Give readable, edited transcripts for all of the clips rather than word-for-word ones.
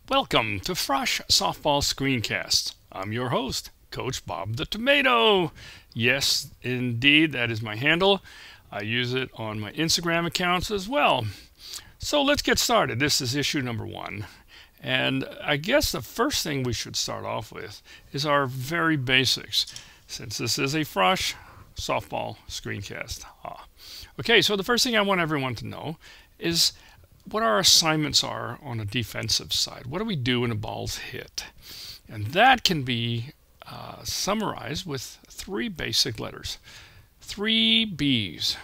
Welcome to Frosh Softball Screencast. I'm your host, Coach Bob the Tomato. Yes, indeed, that is my handle. I use it on my Instagram accounts as well. So let's get started. This is issue number 1. And I guess the first thing we should start off with is our very basics, since this is a Frosh Softball Screencast. Okay, so the first thing I want everyone to know is what our assignments are on a defensive side. What do we do when a ball's hit? And that can be summarized with 3 basic letters. 3 B's.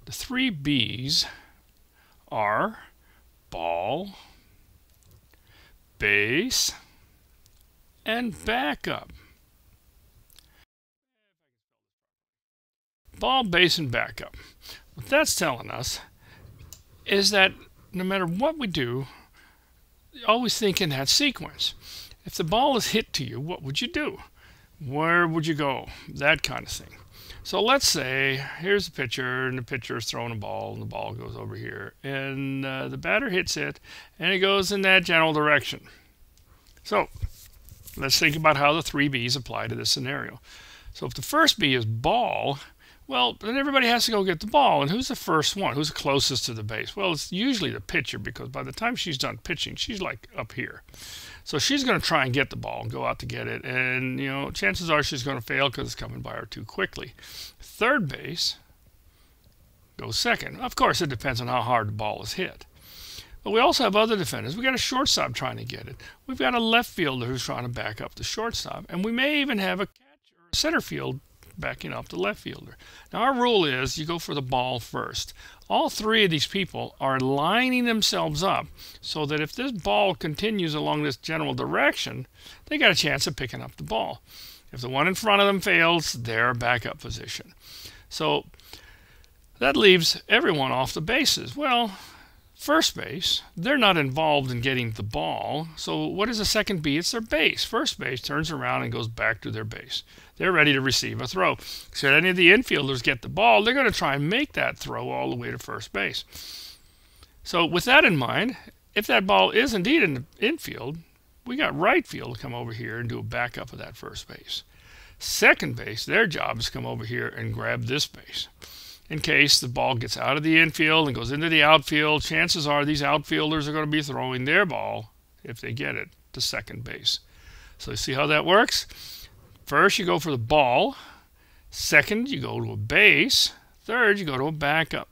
The 3 B's are ball, base, and backup. Ball, base, and backup. What that's telling us is that no matter what we do, always think in that sequence. If the ball is hit to you, what would you do? Where would you go? That kind of thing. So let's say here's the pitcher, and the pitcher is throwing a ball, and the ball goes over here, and the batter hits it, and it goes in that general direction. So let's think about how the 3 B's apply to this scenario. So if the first B is ball, well, then everybody has to go get the ball. And who's the first one? Who's the closest to the base? Well, it's usually the pitcher, because by the time she's done pitching, she's like up here. So she's going to try and get the ball and go out to get it. And, you know, chances are she's going to fail because it's coming by her too quickly. Third base goes second. Of course, it depends on how hard the ball is hit. But we also have other defenders. We've got a shortstop trying to get it. We've got a left fielder who's trying to back up the shortstop. And we may even have a catcher or a center field backing up the left fielder. Now our rule is you go for the ball first. All 3 of these people are lining themselves up so that if this ball continues along this general direction, they got a chance of picking up the ball. If the one in front of them fails, they're backup position. So that leaves everyone off the bases. Well, first base, they're not involved in getting the ball. So what is the second B? It's their base. First base turns around and goes back to their base. They're ready to receive a throw. Should any of the infielders get the ball, they're going to try and make that throw all the way to first base. So with that in mind, if that ball is indeed in the infield, we got right field to come over here and do a backup of that first base. Second base, their job is to come over here and grab this base. In case the ball gets out of the infield and goes into the outfield, chances are these outfielders are going to be throwing their ball, if they get it, to second base. So you see how that works? First, you go for the ball. Second, you go to a base. Third, you go to a backup.